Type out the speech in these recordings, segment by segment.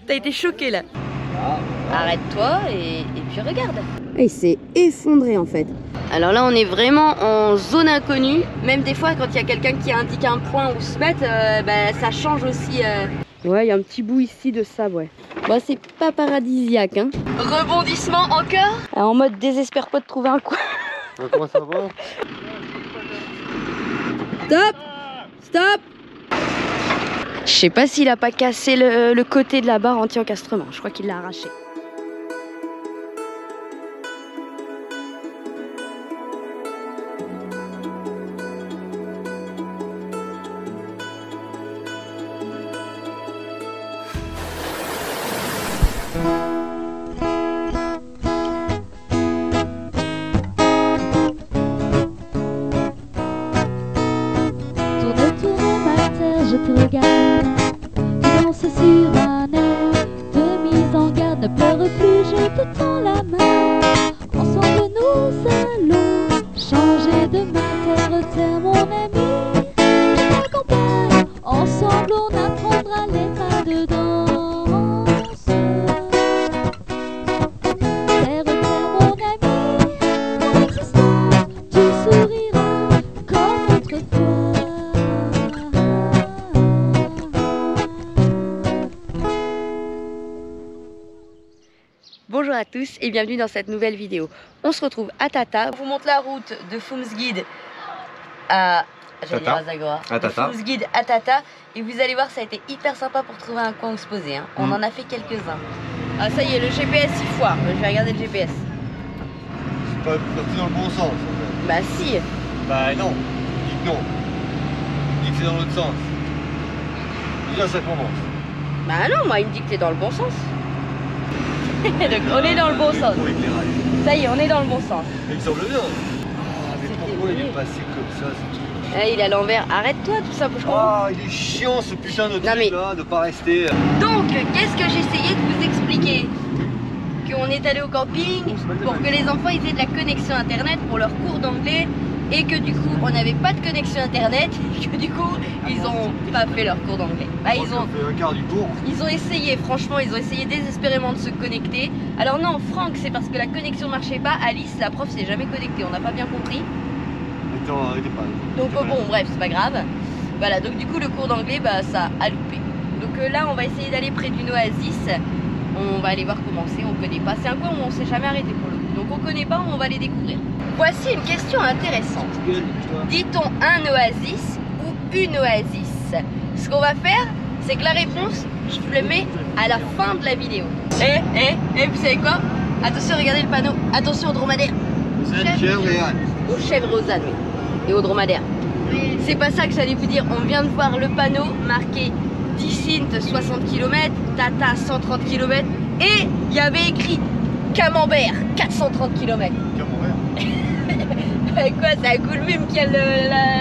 T'as été choqué là. Arrête-toi et puis regarde. Il s'est effondré en fait. Alors là on est vraiment en zone inconnue. Même des fois quand il y a quelqu'un qui indique un point où se mettre, ça change aussi. Ouais, il y a un petit bout ici de sable, ouais. Bon, c'est pas paradisiaque, hein. Rebondissement encore. En mode désespère pas de trouver un coin. Comment ça va? Stop! Stop! Je sais pas s'il a pas cassé le côté de la barre anti-encastrement. Je crois qu'il l'a arraché. Je te regarde, tu danses sur un air de mise en garde. Ne pleure plus, je te tends la main. Ensemble nous allons changer de main. Terre, mon ami, je t'accompagne. Ensemble on apprendra les pas de danse. Terre, mon ami, mon existence, tu souriras comme autrefois. Bonjour à tous et bienvenue dans cette nouvelle vidéo. On se retrouve à Tata. On vous montre la route de Fumsguide à Zagora. Fumsguide à Tata. Et vous allez voir, ça a été hyper sympa pour trouver un coin où se poser. Hein. On en a fait quelques-uns. Ah ça y est, le GPS il foire. Je vais regarder le GPS. C'est pas parti dans le bon sens en fait. Bah si. Bah non. Dis que non. Dis que c'est dans l'autre sens. Déjà ça commence. Bah non, moi il me dit que t'es dans le bon sens. Donc on est dans le bon sens. Ça y est, on est dans le bon sens. Mais il me semble bien. Ah, mais pourquoi il est passé comme ça, ce truc? Ah, il est à l'envers. Arrête-toi tout ça, bouche. Ah, il est chiant ce putain de truc là, de pas rester. Donc, qu'est-ce que j'essayais de vous expliquer? Qu'on est allé au camping pour que les enfants ils aient de la connexion internet pour leur cours d'anglais et que du coup on n'avait pas de connexion internet et que du coup ils ont pas fait leur cours d'anglais. Bah, ils ont fait un quart du cours. Ils ont essayé, franchement, ils ont essayé désespérément de se connecter. Alors non, Franck, c'est parce que la connexion marchait pas. Alice, la prof, s'est jamais connectée. On n'a pas bien compris. Donc bon, bref, c'est pas grave. Voilà, donc du coup le cours d'anglais, bah ça a loupé. Donc là, on va essayer d'aller près d'une oasis. On va aller voir comment c'est. On connaît pas. C'est un coin où on s'est jamais arrêté pour le coup. Donc on connaît pas, on va les découvrir. Voici une question intéressante. Dit-on un oasis ou une oasis? Ce qu'on va faire, c'est que la réponse, je vous le mets à la fin de la vidéo. Vous savez quoi? Attention, regardez le panneau. Attention au dromadaire. Chèvre et âne. Aux chèvres, aux ânes, oui. Et au dromadaire. C'est pas ça que j'allais vous dire. On vient de voir le panneau marqué Dicinte 60 km, Tata 130 km et il y avait écrit Camembert 430 km. Camembert. Quoi, c'est à Goulmim qui a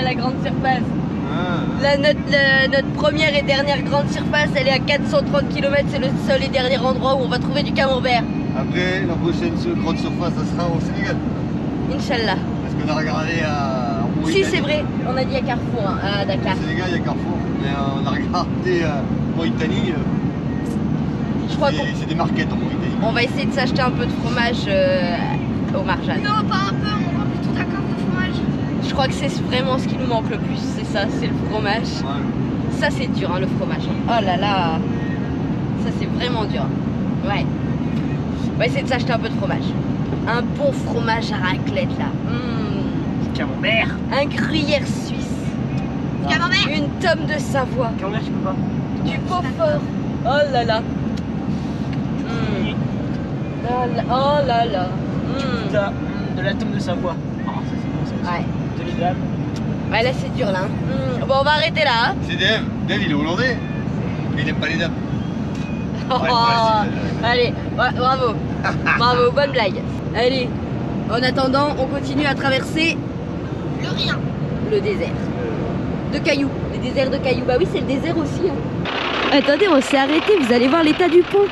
la grande surface. Notre première et dernière grande surface, elle est à 430 km, c'est le seul et dernier endroit où on va trouver du camembert. Après, la prochaine grande surface, ça sera au Sénégal. Inch'Allah. Parce qu'on a regardé à Mauritanie. Si, c'est vrai, on a dit à Carrefour, hein, à Dakar. Au Sénégal, il y a Carrefour. Mais on a regardé à Mauritanie. Je crois qu'on... C'est des marquettes en Mauritanie. On va essayer de s'acheter un peu de fromage au Marjane. Non, pas un peu, on va plutôt d'accord de fromage. Je crois que c'est vraiment ce qui nous manque le plus, c'est ça, c'est le fromage. Ouais. Ça c'est dur, hein, le fromage. Oh là là, ça c'est vraiment dur. Ouais. On va essayer de s'acheter un peu de fromage. Un bon fromage à raclette là. Camembert. Un gruyère suisse. Camembert. Une tome de Savoie. Camembert, tu peux pas. Du Beaufort. Oh là là. Oh là là. De la tome de Savoie. Ah, ça c'est bon ça. Ouais. 2000 grammes. Ouais, là c'est dur là. Bon, on va arrêter là. Hein. C'est Dave. Dave, il est hollandais. Mais il aime pas les dames. Oh, allez, bravo. Bravo, bonne blague. Allez, en attendant, on continue à traverser Le rien. le désert de cailloux. Les déserts de cailloux. Bah oui, c'est le désert aussi. Hein. Attendez, on s'est arrêté. Vous allez voir l'état du pont.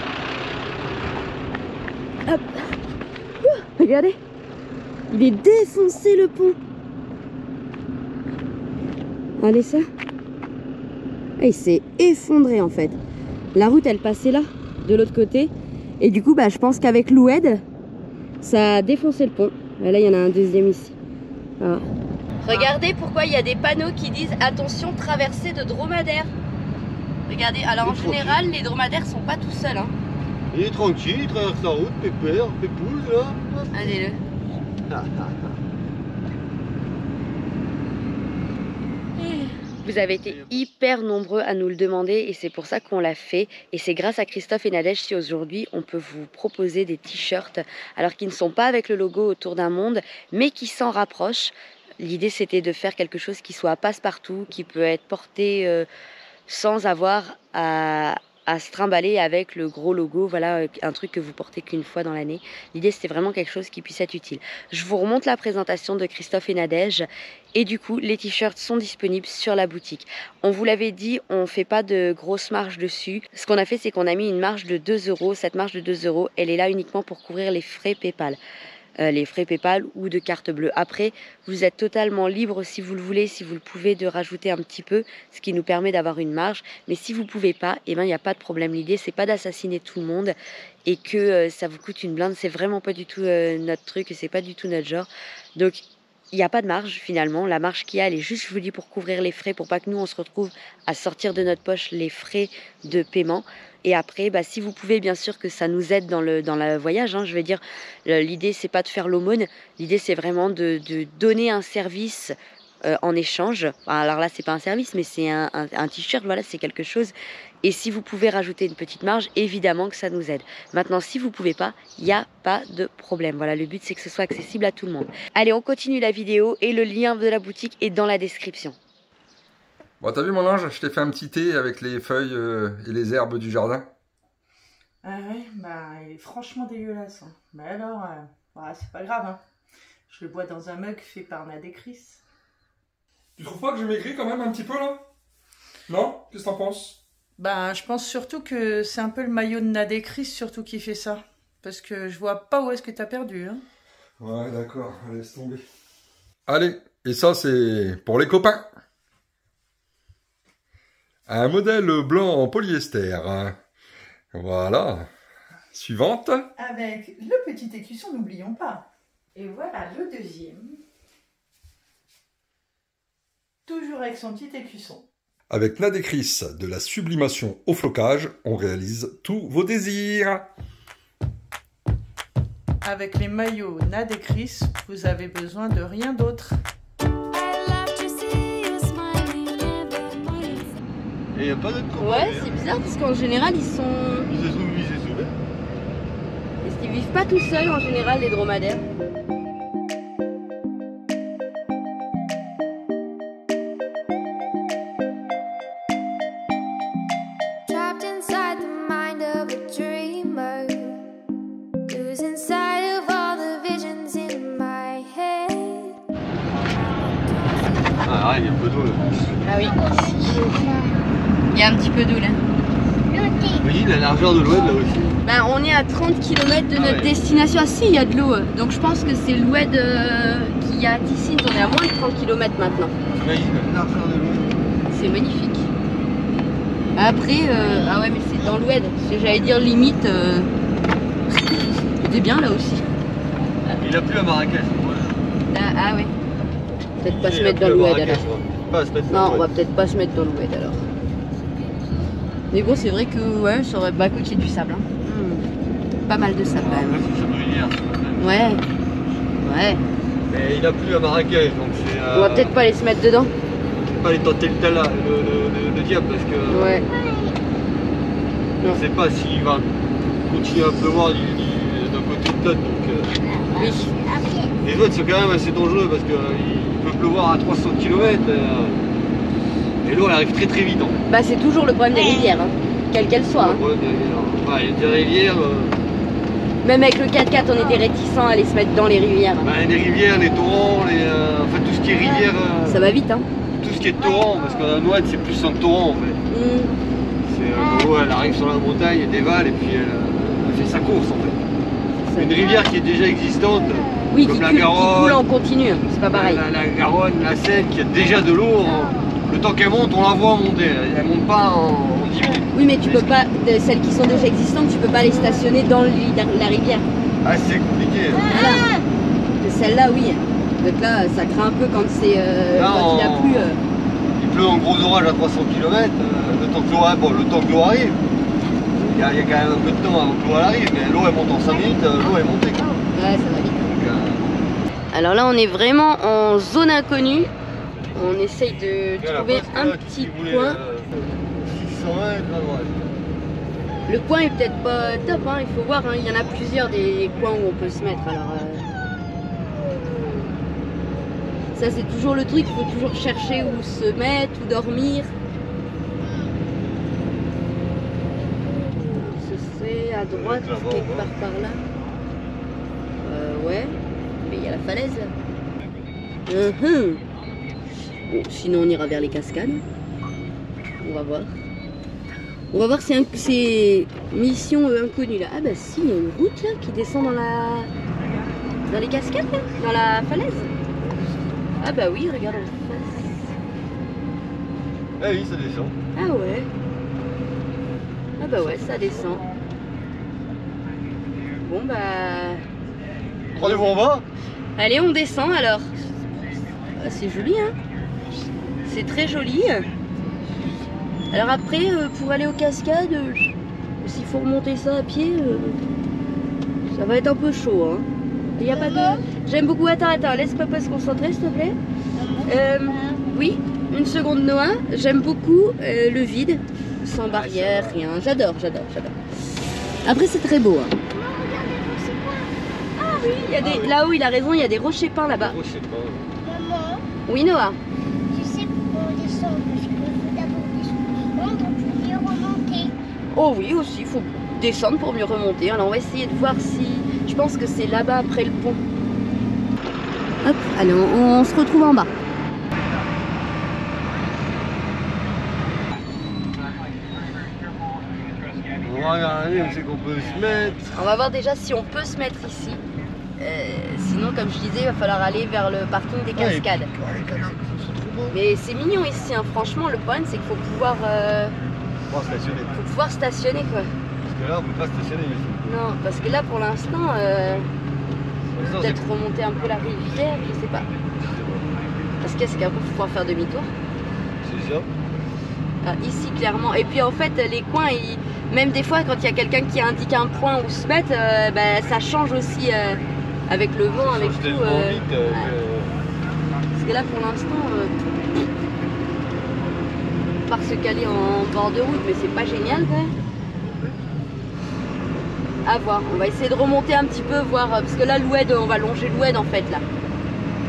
Hop. Regardez. Il est défoncé le pont. Regardez ça. Et il s'est effondré en fait. La route elle passait là. de l'autre côté. Et du coup, bah, je pense qu'avec l'oued, ça a défoncé le pont. Et là, il y en a un deuxième ici. Voilà. Regardez pourquoi il y a des panneaux qui disent attention traversée de dromadaires. Regardez, alors en général les dromadaires sont pas tout seuls. Hein. Il est tranquille, il traverse la route, pépère, pépouze là. Allez-le. Vous avez été hyper nombreux à nous le demander et c'est pour ça qu'on l'a fait. Et c'est grâce à Christophe et Nadège si aujourd'hui on peut vous proposer des t-shirts, alors qu'ils ne sont pas avec le logo autour d'un monde, mais qui s'en rapprochent. L'idée c'était de faire quelque chose qui soit passe-partout, qui peut être porté sans avoir à se trimballer avec le gros logo, voilà, un truc que vous portez qu'une fois dans l'année. L'idée c'était vraiment quelque chose qui puisse être utile. Je vous remonte la présentation de Christophe et Nadège et du coup les t-shirts sont disponibles sur la boutique. On vous l'avait dit, on fait pas de grosse marge dessus. Ce qu'on a fait c'est qu'on a mis une marge de 2 €. Cette marge de 2 €, elle est là uniquement pour couvrir les frais PayPal. Les frais PayPal ou de carte bleue. Après, vous êtes totalement libre si vous le voulez, si vous le pouvez, de rajouter un petit peu, ce qui nous permet d'avoir une marge. Mais si vous pouvez pas, eh ben il n'y a pas de problème. L'idée c'est pas d'assassiner tout le monde et que ça vous coûte une blinde. C'est vraiment pas du tout notre truc et c'est pas du tout notre genre. Donc il n'y a pas de marge finalement. La marge qu'il y a, elle est juste, je vous dis, pour couvrir les frais, pour pas que nous on se retrouve à sortir de notre poche les frais de paiement. Et après, bah, si vous pouvez, bien sûr que ça nous aide dans le voyage. Hein, je veux dire, l'idée c'est pas de faire l'aumône. L'idée c'est vraiment de donner un service en échange. Alors là, c'est pas un service, mais c'est un t-shirt. Voilà, c'est quelque chose. Et si vous pouvez rajouter une petite marge, évidemment que ça nous aide. Maintenant, si vous pouvez pas, il n'y a pas de problème. Voilà, le but c'est que ce soit accessible à tout le monde. Allez, on continue la vidéo et le lien de la boutique est dans la description. Bon, t'as vu mon ange, je t'ai fait un petit thé avec les feuilles et les herbes du jardin. Ah ouais, bah il est franchement dégueulasse. Hein. Mais alors, bah, c'est pas grave. Hein. Je le bois dans un mug fait par Nadé Chris. Tu trouves pas que j'ai maigri quand même un petit peu là? Non? Qu'est-ce que t'en penses? Bah je pense surtout que c'est un peu le maillot de Nadé Chris surtout qui fait ça. Parce que je vois pas où est-ce que t'as perdu. Hein. Ouais, d'accord, laisse tomber. Allez, et ça c'est pour les copains. Un modèle blanc en polyester. Voilà. Suivante. Avec le petit écusson, n'oublions pas. Et voilà le deuxième. Toujours avec son petit écusson. Avec Nadé Chris, de la sublimation au flocage, on réalise tous vos désirs. Avec les maillots Nadé Chris, vous avez besoin de rien d'autre. Et il n'y a pas d'autres copains. Ouais, c'est bizarre parce qu'en général ils sont... Ils se trouvent, Est-ce qu'ils vivent pas tout seuls en général les dromadaires? Ah, il y a un peu d'eau là. Ah oui. Il y a un petit peu d'eau là. Oui, la largeur de l'oued là aussi. Ben, on est à 30 km de notre ouais. destination. Ah si, il y a de l'eau. Donc je pense que c'est l'oued qu'il y a à Tissine. On est à moins de 30 km maintenant. T'imagines la largeur de l'oued? C'est magnifique. Après, ah ouais, mais c'est dans l'oued. J'allais dire limite. C'était bien là aussi. Il a plu à Marrakech. Ah ouais. Peut-être pas se mettre dans l'oued alors. Non, on va peut-être pas se mettre dans l'oued alors. Mais bon, c'est vrai que ouais, ça aurait. Bah écoute, il y a du sable. Hein. Pas mal de sable quand même. C'est une rivière. Ouais. Ouais. Mais il a plu à Marrakech, donc c'est. On va peut-être pas aller se mettre dedans. Pas aller tenter le diable parce que. Ouais. On ne sait pas s'il va continuer à pleuvoir d'un côté de l'autre. Donc. Oui. Les oueds sont quand même assez dangereux parce qu'il peut pleuvoir à 300 km et l'eau elle arrive très très vite. Hein. Bah c'est toujours le problème des rivières, hein. Quelles qu'elles soient. Hein. Ouais, il y a des rivières. Même avec le 4x4 on était réticents à aller se mettre dans les rivières. Bah, les rivières, les torrents, enfin tout ce qui est rivière. Ça va vite hein. Tout ce qui est torrent, parce qu'un oued c'est plus un torrent en fait. C'est l'eau elle arrive sur la montagne, elle dévale et puis elle fait sa course en fait. Une rivière qui est déjà existante. Oui, comme qui coule en continu, c'est pas pareil. La Garonne, la Seine, qui a déjà de l'eau, le temps qu'elle monte, on la voit monter. Elle monte pas en 10 minutes. Oui, mais tu peux pas, celles qui sont déjà existantes, tu peux pas les stationner dans la rivière. Ah, c'est compliqué. Voilà. Celle-là, oui. Donc là, ça craint un peu quand c'est quand il a plu. Il pleut en gros orage à 300 km, le temps que l'eau arrive. Il y a quand même un peu de temps avant que l'eau arrive, mais l'eau elle monte en 5 minutes, l'eau est montée quoi. Ouais, ça va vite. Donc, alors là, on est vraiment en zone inconnue. On essaye de trouver un petit coin. 600 mètres à droite. Le coin est peut-être pas top, hein, il faut voir, hein, il y en a plusieurs des coins où on peut se mettre. Alors, ça c'est toujours le truc, il faut toujours chercher où se mettre, où dormir. Ce serait à droite, quelque part par là. Ouais, mais il y a la falaise. Bon, sinon on ira vers les cascades. On va voir. On va voir si c'est mission inconnue là. Ah bah si, il y a une route là qui descend dans les cascades là, dans la falaise. Ah bah oui, regarde en face. Ah oui, ça descend. Ah ouais. Ah bah ouais, ça descend. Bon bah... Rendez-vous en bas. Allez, on descend alors. Ah, c'est joli hein. C'est très joli. Alors après, pour aller aux cascades, s'il faut remonter ça à pied, ça va être un peu chaud. Hein. Il y a pas de... J'aime beaucoup... Attends, laisse papa se concentrer s'il te plaît. Oui, une seconde Noah. J'aime beaucoup le vide, sans barrière, rien. J'adore. Après c'est très beau. Hein. Ah oui, il y a des... Là-haut il a raison, il y a des rochers peints là-bas. Maman, Oui Noah. tu sais pourquoi on descend? Parce qu'il faut d'abord descendre pour mieux remonter. Oh oui aussi, il faut descendre pour mieux remonter. Alors on va essayer de voir si... Je pense que c'est là-bas après le pont. Hop, allez, on se retrouve en bas. On va regarder où c'est qu'on peut se mettre. On va voir déjà si on peut se mettre ici. Sinon, comme je disais, il va falloir aller vers le parking des cascades. Mais c'est mignon ici, hein. Franchement, le problème c'est qu'il faut pouvoir... stationner. faut pouvoir stationner quoi. Parce que là, on peut pas stationner ici. Non, parce que là pour l'instant, peut-être remonter un peu la rivière, je sais pas. Parce que c'est qu'après il faut pouvoir faire demi-tour. C'est ça. Ah, ici clairement. Et puis en fait les coins, même des fois quand il y a quelqu'un qui indique un point où se mettre, ça change aussi avec le vent, avec tout. Parce que là pour l'instant, on part se caler en bord de route, mais c'est pas génial quand même. À voir, on va essayer de remonter un petit peu, voir, parce que là l'Oued, on va longer l'Oued en fait là.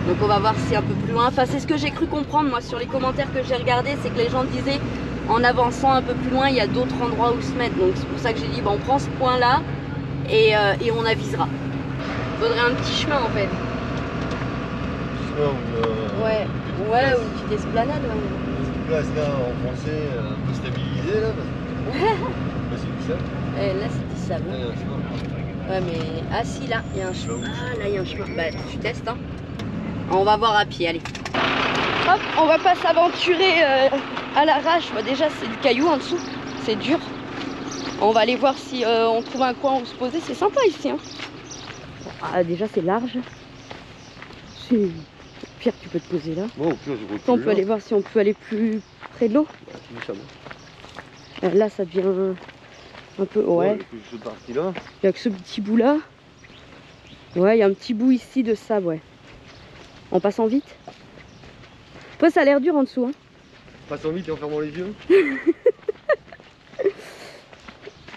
Donc on va voir si un peu plus loin, enfin c'est ce que j'ai cru comprendre moi sur les commentaires que j'ai regardés, c'est que les gens disaient en avançant un peu plus loin il y a d'autres endroits où se mettre, donc c'est pour ça que j'ai dit on prend ce point là et on avisera. Il faudrait un petit chemin en fait. Ouais, ou une petite esplanade. Ouais. Une petite place là en français, un peu stabilisée là, parce que là c'est du sable. Là c'est du sable. Ouais mais, ah si là, il y a un chemin. Ah là il y a un chemin, bah tu testes hein. On va voir à pied, allez. Hop, on va pas s'aventurer à l'arrache. Bah, déjà, c'est du caillou en dessous. C'est dur. On va aller voir si on trouve un coin où se poser. C'est sympa ici. Hein. Ah, déjà, c'est large. Au pire, tu peux te poser là. Bon, au pire, on peut aller voir si on peut aller plus près de l'eau. Là, ça devient un peu... Ouais. Il y a que ce petit bout là. Ouais, il y a un petit bout ici de sable, ouais. En passant vite. Après ça a l'air dur en dessous. Hein. Passant vite et en fermant les yeux. De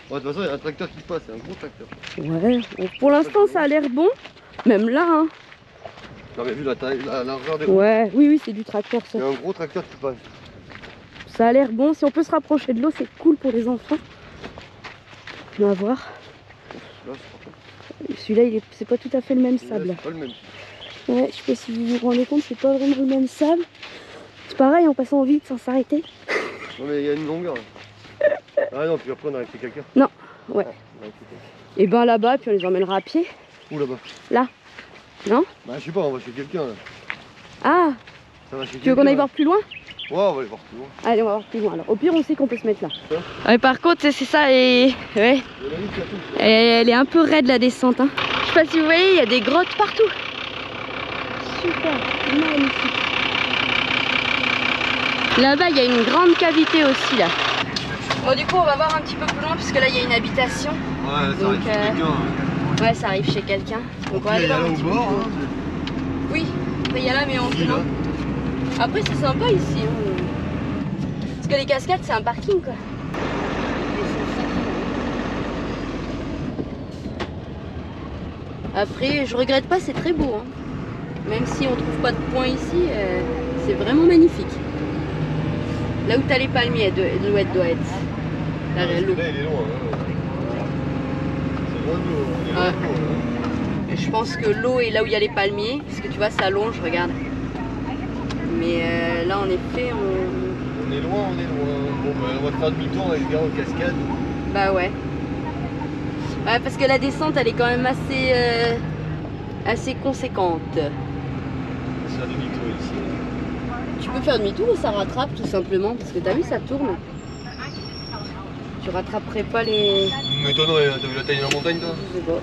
toute façon il y a un tracteur qui passe, c'est un gros tracteur. Ouais, pour l'instant ça a l'air bon. Même là. Hein. Non mais vu la taille, la largeur des routes. Ouais, oui, c'est du tracteur ça. Il y a un gros tracteur qui passe. Ça a l'air bon, si on peut se rapprocher de l'eau c'est cool pour les enfants. On va voir. Celui-là c'est pas tout à fait le même sable. C'est pas le même. Ouais, je sais pas si vous vous rendez compte, c'est pas vraiment le même sable. C'est pareil en passant vite sans s'arrêter. Non mais il y a une longueur là. Ah non, puis après on arrive chez quelqu'un. Non, ouais. Et ben là-bas, puis on les emmènera à pied. Où là-bas? Là. Non? Bah je sais pas, on va chez quelqu'un là. Ah! Ça va chez tu veux qu'on aille voir plus loin? Ouais, on va aller voir plus loin. Allez, on va voir plus loin. Alors, au pire, on sait qu'on peut se mettre là. Ouais, par contre, c'est ça et ouais. Elle est un peu raide la descente. Hein. Je sais pas si vous voyez, il y a des grottes partout. Super, magnifique. Là-bas, il y a une grande cavité aussi là. Bon, du coup, on va voir un petit peu plus loin parce que là, il y a une habitation. Ouais, ça arrive chez quelqu'un. Ouais, ça arrive chez quelqu'un. Donc, on va aller voir un petit peu. Oui, il y a là, mais on peut. Après, c'est sympa ici. Hein. Parce que les cascades, c'est un parking quoi. Après, je regrette pas, c'est très beau. Hein. Même si on trouve pas de point ici, c'est vraiment magnifique. Là où t'as les palmiers, l'eau doit être. Là, il est loin. Hein. C'est loin de l'eau. Ouais. Je pense que l'eau est là où il y a les palmiers, parce que tu vois, ça allonge, regarde. Mais là, en effet, on est loin. Bon, bah, on va faire demi-tour, on va aller vers aux cascades. Bah ouais. Ouais, parce que la descente, elle est quand même assez conséquente. On va faire demi-tour ici. Tu peux faire demi-tour ou ça rattrape tout simplement? Parce que t'as vu, ça tourne. Tu rattraperais pas les... Mais toi non, t'as vu la taille de la montagne toi? Je sais pas.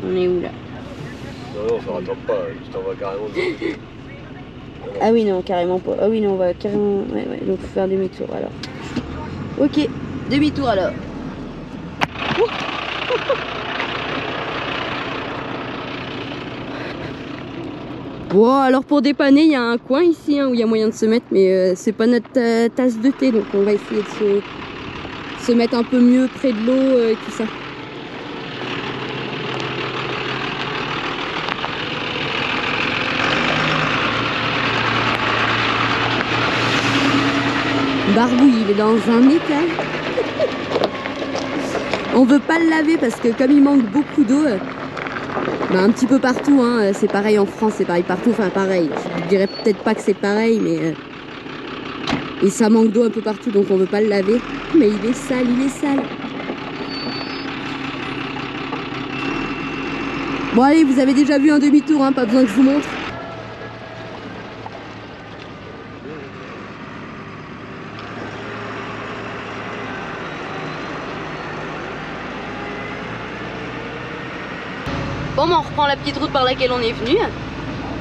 On est où là? Non, ça rattrape pas, juste on va carrément de... Ah oui, non, carrément pas. Ah oui, non, on va carrément... Ouais, donc faut faire demi-tour alors. Ok, demi-tour alors. Bon, alors pour dépanner, il y a un coin ici hein, où il y a moyen de se mettre, mais c'est pas notre tasse de thé, donc on va essayer de se mettre un peu mieux près de l'eau et tout ça. Barbouille, il est dans un état. On veut pas le laver parce que comme il manque beaucoup d'eau, bah un petit peu partout, hein, c'est pareil en France, c'est pareil partout, enfin pareil. Je dirais peut-être pas que c'est pareil, mais et ça manque d'eau un peu partout, donc on veut pas le laver. Mais il est sale, il est sale. Bon allez, vous avez déjà vu un demi-tour, hein, pas besoin que je vous montre. Bon, on reprend la petite route par laquelle on est venu. Ouais,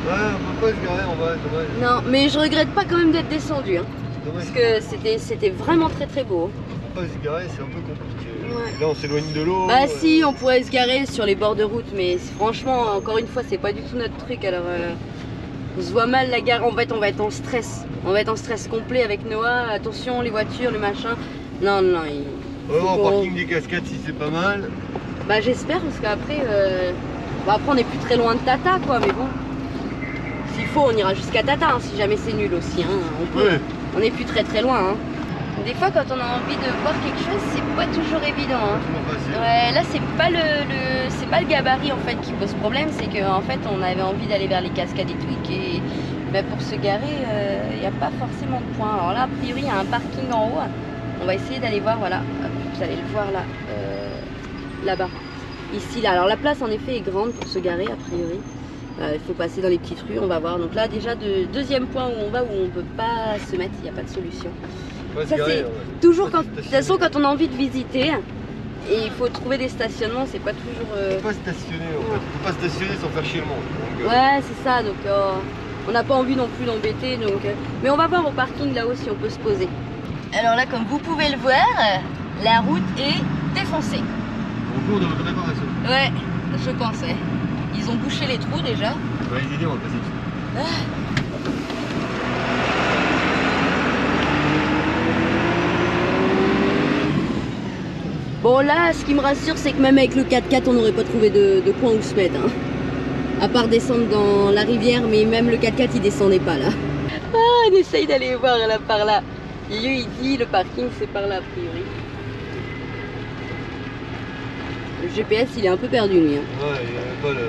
on peut pas se garer en bas, dommage. Non, mais je regrette pas quand même d'être descendu. Hein, parce que c'était vraiment très beau. On peut pas se garer, c'est un peu compliqué. Ouais. Là, on s'éloigne de l'eau. Bah si, on pourrait se garer sur les bords de route, mais franchement, encore une fois, c'est pas du tout notre truc. Alors, on se voit mal la gare. En fait, on va être en stress. On va être en stress complet avec Noah. Attention, les voitures, le machin. Non. Ouais, en parking des cascades, si c'est pas mal. Bah j'espère, parce qu'après... Bon, après, on n'est plus très loin de Tata, quoi, mais bon. S'il faut, on ira jusqu'à Tata, hein, si jamais c'est nul aussi. Hein, on peut. Ouais. On n'est plus très loin. Hein. Des fois, quand on a envie de voir quelque chose, c'est pas toujours évident. Hein. Ouais, là, c'est pas le gabarit en fait qui pose problème, c'est qu'en fait, on avait envie d'aller vers les cascades et tout, et bah, pour se garer, il n'y a pas forcément de point. Alors là, a priori, il y a un parking en haut. On va essayer d'aller voir, voilà. Vous allez le voir là, là-bas. Ici, là. Alors la place en effet est grande pour se garer a priori. Il faut passer dans les petites rues, on va voir. Donc là déjà, deuxième point où on va, où on peut pas se mettre, il n'y a pas de solution. Ça c'est toujours quand, de toute façon quand on a envie de visiter, et il faut trouver des stationnements, c'est pas toujours... On peut pas stationner en fait, on peut pas stationner sans faire chier le monde. Donc, ouais c'est ça, donc on n'a pas envie non plus d'embêter. Mais on va voir au parking là-haut si on peut se poser. Alors là, comme vous pouvez le voir, la route est défoncée. En cours de réparation. Ouais, je pensais. Ils ont bouché les trous déjà. On va les aider, on va passer dessus. Bon là, ce qui me rassure, c'est que même avec le 4x4, on n'aurait pas trouvé de point où se mettre. Hein. À part descendre dans la rivière, mais même le 4x4, il descendait pas là. Ah, on essaye d'aller voir là par là. Lui, il dit le parking, c'est par là a priori. Le GPS, il est un peu perdu lui. Hein. Ouais, il n'y a pas le...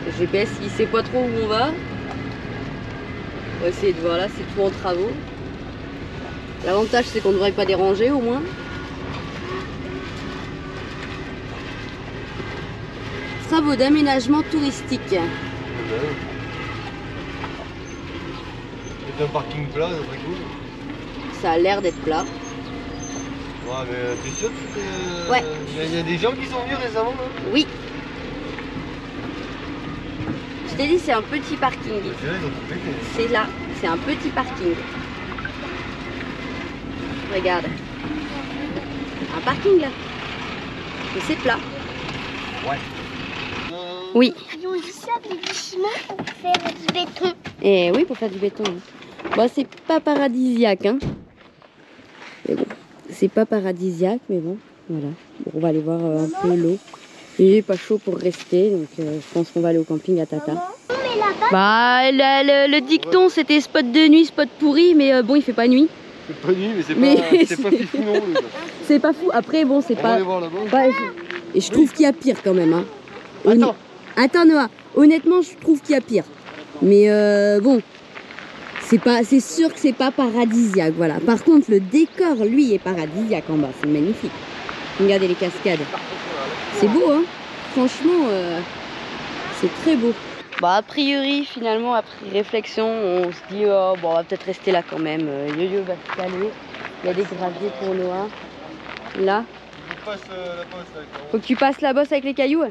Le GPS, il sait pas trop où on va. On va essayer de voir là, c'est tout en travaux. L'avantage, c'est qu'on ne devrait pas déranger au moins. Travaux d'aménagement touristique. un parking plat, ça serait cool. Ça a l'air d'être plat. Ouais, mais t'es sûr que c'était... Ouais. Il y a des gens qui sont venus récemment là? Oui. Je t'ai dit, c'est un petit parking. C'est là, c'est un petit parking. Regarde. Un parking là. Et c'est plat. Ouais. Oui. Ils ont dit ça avec du ciment pour faire du béton. Et oui, pour faire du béton. Bon, c'est pas paradisiaque, hein. Mais bon, c'est pas paradisiaque, mais bon, voilà. Bon, on va aller voir un peu l'eau. Il est pas chaud pour rester, donc je pense qu'on va aller au camping à Tata. Mais là-bas, Bah, le dicton, c'était spot de nuit, spot pourri, mais bon, il fait pas nuit. C'est pas nuit, mais c'est pas fifou non plus. C'est pas fou. Après, bon, c'est On va pas... aller voir là-bas. Bah, et je trouve qu'il y a pire quand même, hein. Attends. Attends, Noah. Honnêtement, je trouve qu'il y a pire. Mais bon, c'est sûr que c'est pas paradisiaque, voilà. Par contre, le décor, lui, est paradisiaque en bas. C'est magnifique. Regardez les cascades. C'est beau, hein. Franchement, c'est très beau. Bah, a priori, finalement, après réflexion, on se dit, oh, bon, on va peut-être rester là quand même. Yo-Yo va se caler. Il y a des graviers pour Noah. Là. Faut que tu passes la bosse avec les cailloux.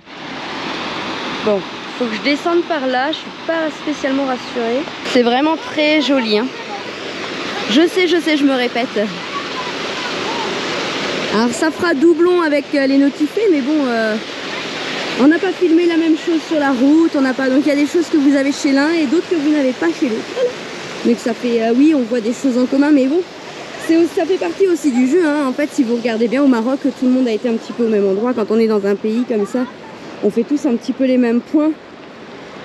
Bon, faut que je descende par là. Je suis pas spécialement rassurée. C'est vraiment très joli, hein. Je sais, je me répète. Alors ça fera doublon avec les notifiés, mais bon, on n'a pas filmé la même chose sur la route. On n'a pas, donc il y a des choses que vous avez chez l'un et d'autres que vous n'avez pas chez l'autre. Voilà. Donc ça fait, oui, on voit des choses en commun, mais bon. Ça fait partie aussi du jeu, hein. En fait, si vous regardez bien au Maroc, tout le monde a été un petit peu au même endroit. Quand on est dans un pays comme ça, on fait tous un petit peu les mêmes points.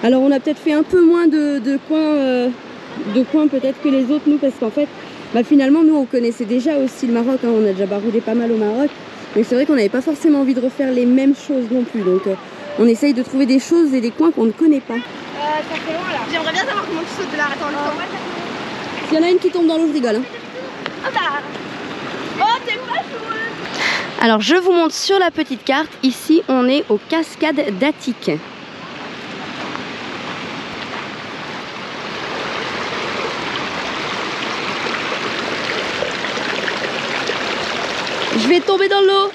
Alors on a peut-être fait un peu moins de coins peut-être que les autres, nous, parce qu'en fait, bah, finalement, nous, on connaissait déjà aussi le Maroc, hein. On a déjà baroudé pas mal au Maroc. Mais c'est vrai qu'on n'avait pas forcément envie de refaire les mêmes choses non plus. Donc on essaye de trouver des choses et des coins qu'on ne connaît pas. ça fait loin là. J'aimerais bien savoir comment tu sautes de là. Attends, S'il y en a une qui tombe dans l'eau, je rigole, hein. Oh bah. Oh, t'es pas joué. Alors je vous montre sur la petite carte, ici on est aux cascades d'Atik. Je vais tomber dans l'eau,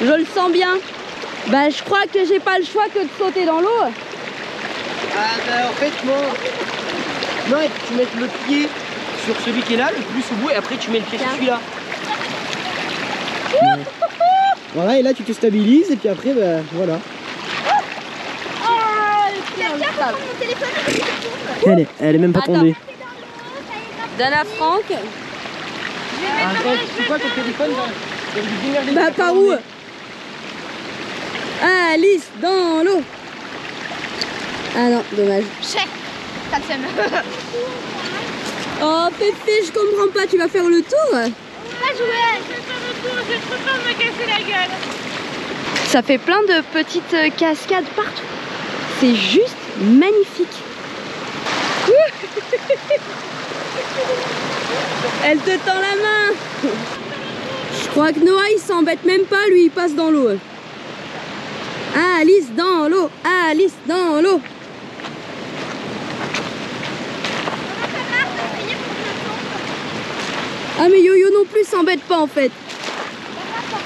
je le sens bien. Bah je crois que j'ai pas le choix que de sauter dans l'eau. Ah bah en fait non, tu mets le pied sur celui qui est là, le plus au bout, et après tu mets le pied sur celui-là. Voilà, et là tu te stabilises, et puis après, bah voilà. Elle est même pas tombée. Donne à Franck. C'est quoi ton téléphone? Bah par où? Alice dans l'eau. Ah non, dommage. Chef, t'as le seum. Oh Pépé, je comprends pas, tu vas faire le tour? Pas jouer. Je vais faire le tour, j'ai trop peur de me casser la gueule. Ça fait plein de petites cascades partout. C'est juste magnifique. Elle te tend la main. Je crois que Noah il s'embête même pas, lui il passe dans l'eau. Alice dans l'eau, Alice dans l'eau. Ah mais Yo-Yo non plus s'embête pas en fait.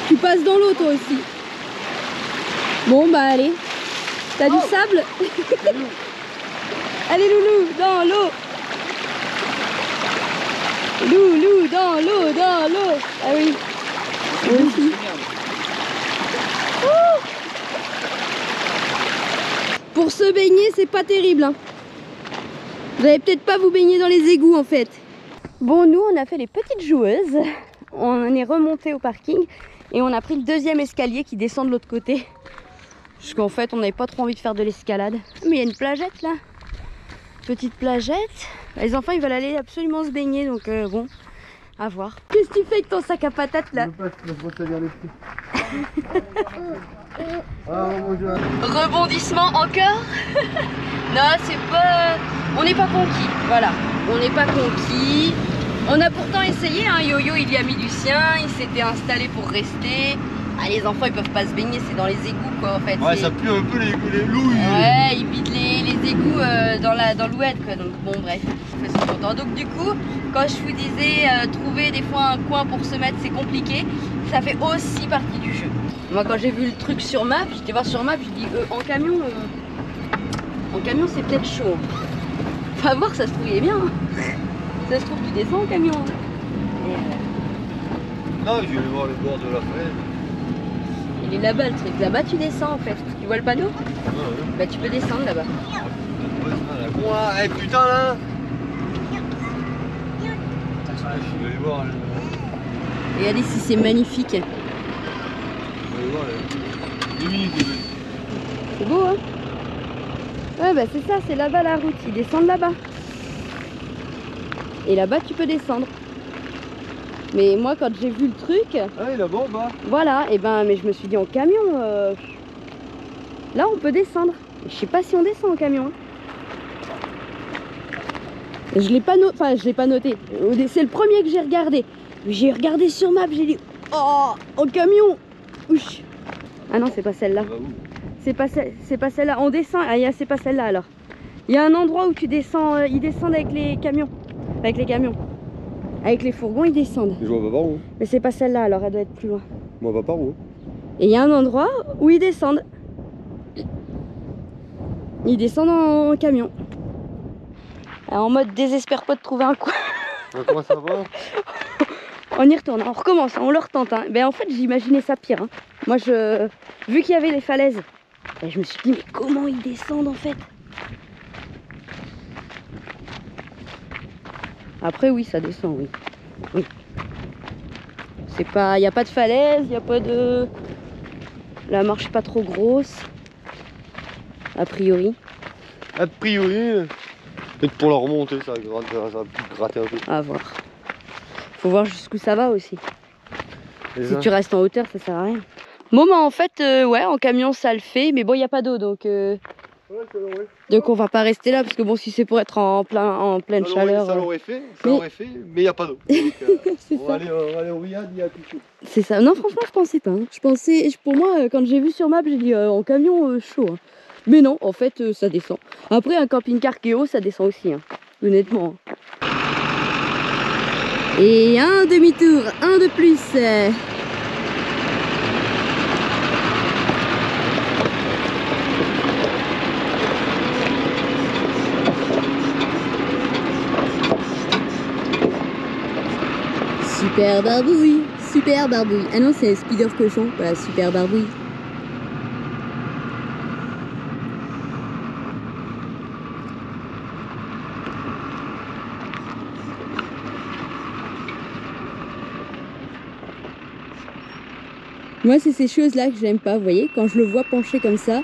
Tu passes dans l'eau toi aussi. Bon bah allez. T'as du sable? Allez Loulou, dans l'eau. Loulou, dans l'eau, dans l'eau. Ah oui. Moi aussi. Pour se baigner, c'est pas terrible, hein. Vous allez peut-être pas vous baigner dans les égouts en fait. Bon, nous on a fait les petites joueuses. On est remonté au parking et on a pris le deuxième escalier qui descend de l'autre côté. Parce qu'en fait on n'avait pas trop envie de faire de l'escalade. Mais il y a une plagette là. Petite plagette. Les enfants ils veulent aller absolument se baigner, donc bon, à voir. Qu'est-ce que tu fais avec ton sac à patates là? Rebondissement encore. Non, c'est pas... On n'est pas conquis, voilà. On n'est pas conquis. On a pourtant essayé, hein. Yo-Yo il y a mis du sien, il s'était installé pour rester. Ah, les enfants ils peuvent pas se baigner, c'est dans les égouts quoi en fait. Ouais, ça pue un peu les loups. Ouais, ils vident les d'égout dans l'oued quoi. Donc bon bref, on fait son content. Donc du coup, quand je vous disais trouver des fois un coin pour se mettre c'est compliqué, ça fait aussi partie du jeu. Moi quand j'ai vu le truc sur map, j'étais voir sur map, je dis en camion c'est peut-être chaud. Faut voir, ça se trouve il est bien. Ça se trouve tu descends en camion. Non, je vais aller voir le bord de la falaise. Il est là-bas le truc, là-bas tu descends en fait. Tu vois le panneau? Bah tu peux descendre là-bas. Eh putain là! Je vais aller voir. Regardez si c'est magnifique. Je vais aller voir 2 minutes. C'est beau hein? Ouais bah c'est ça, c'est là-bas la route, ils descendent là-bas. Et là-bas tu peux descendre. Mais moi quand j'ai vu le truc... Ah oui là-bas bah. Voilà, et ben mais je me suis dit en camion, là on peut descendre. Je sais pas si on descend en camion. Je l'ai pas noté, c'est le premier que j'ai regardé. J'ai regardé sur map, j'ai dit oh en camion. Ouch. Ah non c'est pas celle-là. C'est pas celle-là, on descend, c'est pas celle-là alors. Il y a un endroit où tu descends, ils descendent avec les camions. Avec les camions. Avec les fourgons ils descendent. Je vois pas par où. Mais c'est pas celle-là alors elle doit être plus loin. Moi pas par où. Et il y a un endroit où ils descendent. Ils descendent en camion. Alors, en mode désespère pas de trouver un coin. Comment ça va? On y retourne, on recommence, on le retente. Hein. Ben, en fait j'imaginais ça pire. Hein. Moi vu qu'il y avait les falaises, ben, je me suis dit mais comment ils descendent en fait? Après oui ça descend, oui. Oui. C'est pas. Il n'y a pas de falaise, il n'y a pas de. La marche pas trop grosse. A priori. A priori. Peut-être pour la remonter, ça va gratter un peu. À voir. Faut voir jusqu'où ça va aussi. Si tu restes en hauteur, ça sert à rien. Bon bah en fait, ouais, en camion ça le fait, mais bon il n'y a pas d'eau donc. Donc on va pas rester là parce que bon si c'est pour être en pleine chaleur. Ça l'aurait fait, mais il n'y a pas d'eau. On va aller au Riyad, il y a plus chaud. C'est ça. Non franchement je pensais pas. Hein. Je pensais, pour moi quand j'ai vu sur map j'ai dit en camion chaud. Hein. Mais non en fait ça descend. Après un camping-car qui est haut ça descend aussi. Hein. Honnêtement. Et un demi-tour, un de plus. Super barbouille, super barbouille. Ah non, c'est Spider Cochon, pas super barbouille. Moi, c'est ces choses-là que j'aime pas, vous voyez. Quand je le vois pencher comme ça,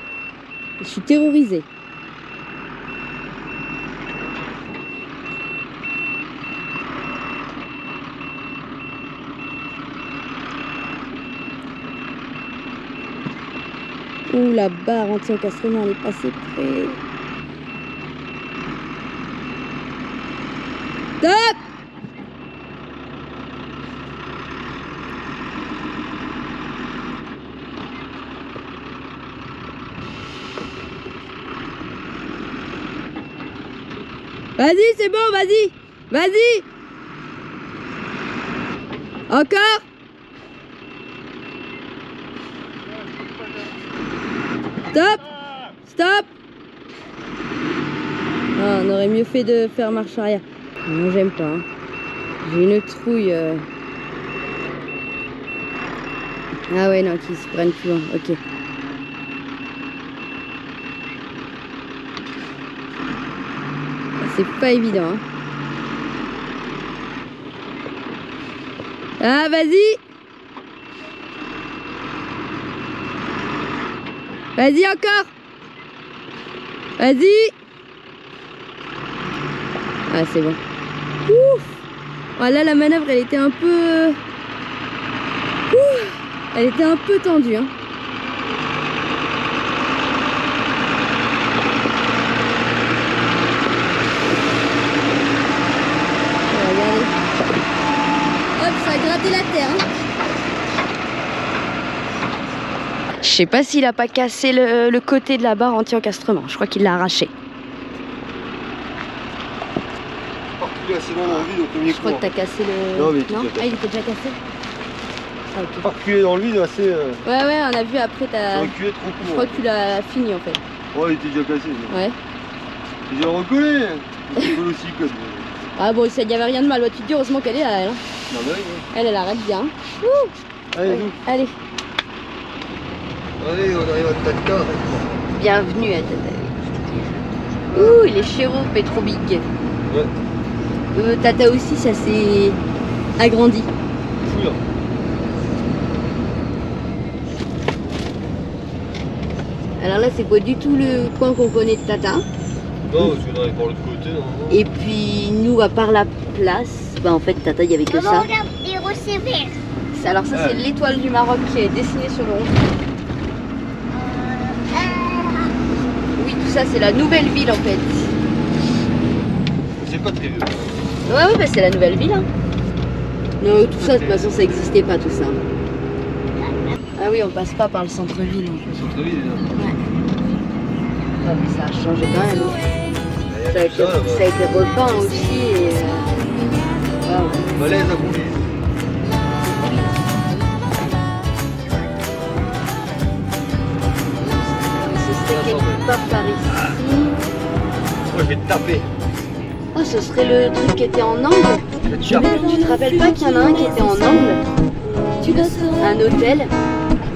je suis terrorisée. Ouh, la barre anti-encastrement, elle est passée près. Stop! Vas-y, c'est bon, vas-y! Vas-y! Encore! Stop! Stop! Ah, on aurait mieux fait de faire marche arrière. Moi, j'aime pas. Hein. J'ai une trouille. Ah ouais, non, qu'ils se prennent plus loin. Ok. C'est pas évident. Hein. Ah, vas-y! Vas-y encore. Vas-y. Ah c'est bon. Ouf. Voilà la manœuvre elle était un peu... Ouf. Elle était un peu tendue. Hein. Regardez. Hop, ça a gratté la terre. Hein. Je sais pas s'il a pas cassé le côté de la barre anti-encastrement. Je crois qu'il l'a arraché. forcément dans le vide au premier coup. Je crois que t'as cassé le... Non, mais il était déjà Ah, il était déjà cassé. Ah, ok. Pas reculer dans le vide, assez. Ouais, ouais, on a vu après, t'as... Reculer trop Je court. crois que tu l'as fini en fait. Ouais, il était déjà cassé. Ouais. J'ai recollé. Il colle aussi comme. Ah bon, il n'y avait rien de mal. Tu te dis heureusement qu'elle est là, elle. Hein. Non, mais oui. Elle arrête bien. Ouh. Allez, Ouais. Allez. Allez, on arrive à Tata. Bienvenue à Tata. Ouh, il est chéro, Petro Big. Ouais. Tata aussi, ça s'est agrandi. Fouille. Alors là, c'est pas du tout le coin qu'on connaît de Tata. Non, parce qu'on arrive par l'autre côté. Non. Et puis, nous, à part la place, bah en fait, Tata, il n'y avait que Maman, ça. regarde, les rochers verts. Alors ça, c'est l'étoile du Maroc qui est dessinée sur le rond. Oui, tout ça, c'est la nouvelle ville en fait. C'est pas très vieux. Ouais, ouais, bah, c'est la nouvelle ville. Hein. Non, tout ça, de toute façon, ça n'existait pas, tout ça. Ah oui, on passe pas par le centre-ville. En fait. Centre-ville, déjà. Ouais. Ah, mais ça a changé quand même. Hein. Ça a été repeint aussi. Et, wow. Malaise à bouler. C'est quelque part par ici. Moi, je vais te taper. Oh, ce serait le truc qui était en angle. Tu te rappelles pas qu'il y en a un qui était en angle? Un hôtel.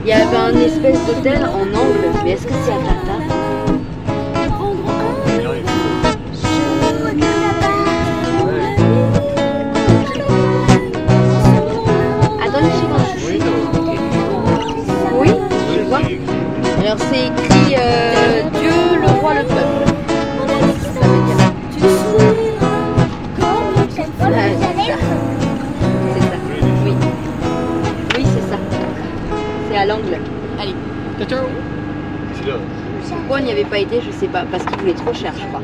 Il y avait un espèce d'hôtel en angle. Mais est-ce que c'est à Tata? Attends, je sais quand je... Oui, je vois. Alors c'est écrit Dieu, le roi, le peuple. Ça veut dire. C'est ça. Oui. Oui, c'est ça. C'est à l'angle. Allez. C'est là. Pourquoi on n'y avait pas été, je sais pas. Parce qu'il voulait trop cher, je crois.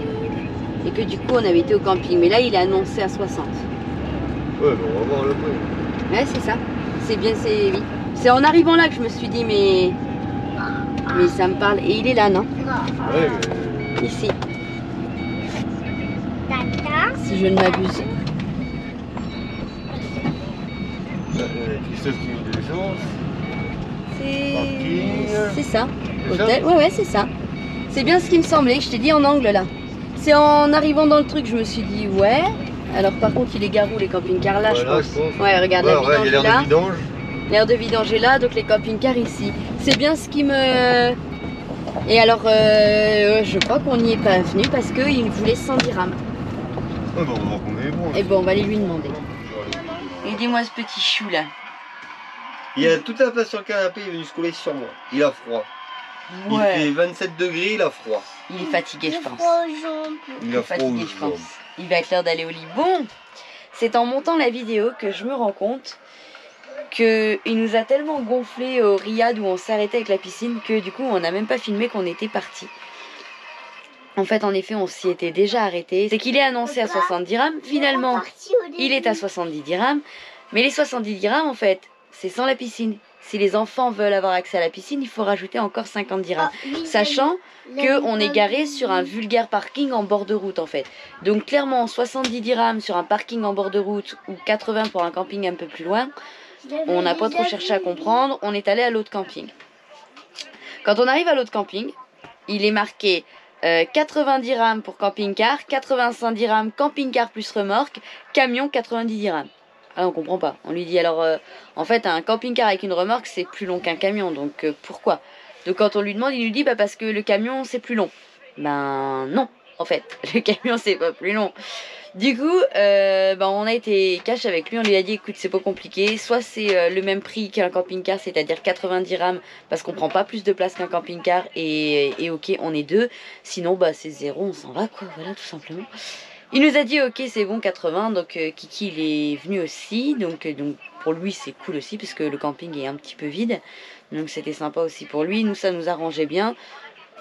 Et que du coup, on avait été au camping. Mais là, il est annoncé à 60. Ouais, mais on va voir le prix. Ouais, c'est ça. C'est bien, c'est... Oui. C'est en arrivant là que je me suis dit, mais ça me parle. Et il est là, non? Ouais, mais. Ici. Tata. Si je ne m'abuse. Christophe qui met de l'essence. C'est ça. C'est ça Hôtel. Ouais, ouais, c'est ça. C'est bien ce qui me semblait. Je t'ai dit en angle là. C'est en arrivant dans le truc, je me suis dit ouais. Alors par contre, il est garou les camping-cars là, Voilà, je pense. je pense. Ouais, regarde, Ouais, la ouais, il y a vidange l'air là. de vidange. L'air de vidange est là, donc les camping-cars ici. C'est bien ce qui me... Et alors, je crois qu'on n'y est pas venu parce qu'il voulait 100 dirhams. Ah, bah, on va voir combien il est bon. Et bon, on va aller lui demander. Aidez-moi ce petit chou là. Il a toute la place sur le canapé, il est venu se coller sur moi. Il a froid. Il fait 27 degrés, il a froid. Il est fatigué, je pense. Il a froid Fatigué, aux je jambes. pense. Il va être l'heure d'aller au lit. Bon, c'est en montant la vidéo que je me rends compte qu'il nous a tellement gonflé au riad où on s'arrêtait avec la piscine que du coup on n'a même pas filmé qu'on était parti. En fait, en effet, on s'y était déjà arrêté. C'est qu'il est annoncé à 60 dirhams. Finalement, il est à 70 dirhams. Mais les 70 dirhams, en fait, c'est sans la piscine. Si les enfants veulent avoir accès à la piscine, il faut rajouter encore 50 dirhams. Sachant qu'on est garé sur un vulgaire parking en bord de route, en fait. Donc, clairement, 70 dirhams sur un parking en bord de route ou 80 pour un camping un peu plus loin, on n'a pas trop cherché à comprendre. On est allé à l'autre camping. Quand on arrive à l'autre camping, il est marqué 90 dirhams pour camping-car, 85 dirhams camping-car plus remorque, camion 90 dirhams. Ah, on comprend pas. On lui dit alors, en fait, un camping-car avec une remorque, c'est plus long qu'un camion, donc pourquoi? Donc quand on lui demande, il nous dit, bah parce que le camion, c'est plus long. Ben non, en fait, le camion, c'est pas plus long. Du coup, on a été cash avec lui, on lui a dit, écoute, c'est pas compliqué, soit c'est le même prix qu'un camping-car, c'est-à-dire 90 dirhams, parce qu'on prend pas plus de place qu'un camping-car, et ok, on est deux, sinon, bah c'est zéro, on s'en va, quoi, voilà, tout simplement. Il nous a dit ok c'est bon 80, donc Kiki il est venu aussi, donc pour lui c'est cool aussi parce que le camping est un petit peu vide, donc c'était sympa aussi pour lui, nous ça nous arrangeait bien,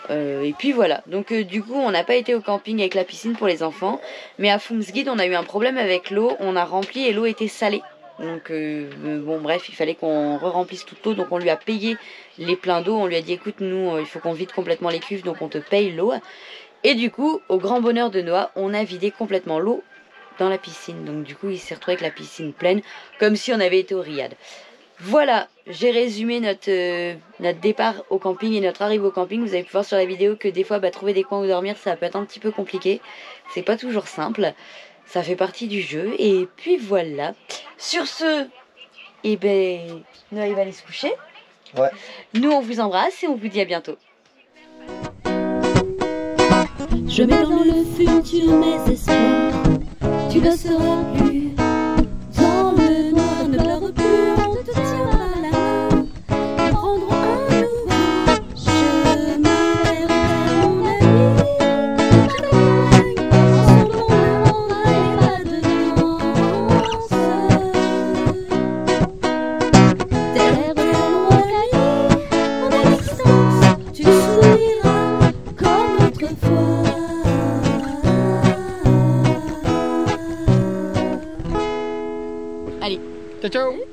et puis voilà, donc du coup on n'a pas été au camping avec la piscine pour les enfants, mais à Fumsgid on a eu un problème avec l'eau, on a rempli et l'eau était salée, donc bon bref il fallait qu'on re-remplisse toute l'eau, donc on lui a payé les pleins d'eau, on lui a dit écoute nous il faut qu'on vide complètement les cuves, donc on te paye l'eau. Et du coup, au grand bonheur de Noah, on a vidé complètement l'eau dans la piscine. Donc du coup, il s'est retrouvé avec la piscine pleine, comme si on avait été au Riad. Voilà, j'ai résumé notre départ au camping et notre arrivée au camping. Vous avez pu voir sur la vidéo que des fois, trouver des coins où dormir, ça peut être un petit peu compliqué. C'est pas toujours simple. Ça fait partie du jeu. Et puis voilà. Sur ce, eh ben, Noah va aller se coucher. Ouais. Nous, on vous embrasse et on vous dit à bientôt. Je mets dans le futur mes espoirs. Tu ne seras plus dans le noir. Ne pleure plus, on te tiendra la main. Nous prendrons un nouveau chemin vers mon ami. Je t'accompagne, ensemble on n'aura pas de danse. Derrière le loin en à distance, tu souriras comme autrefois. Allez. Ciao ciao.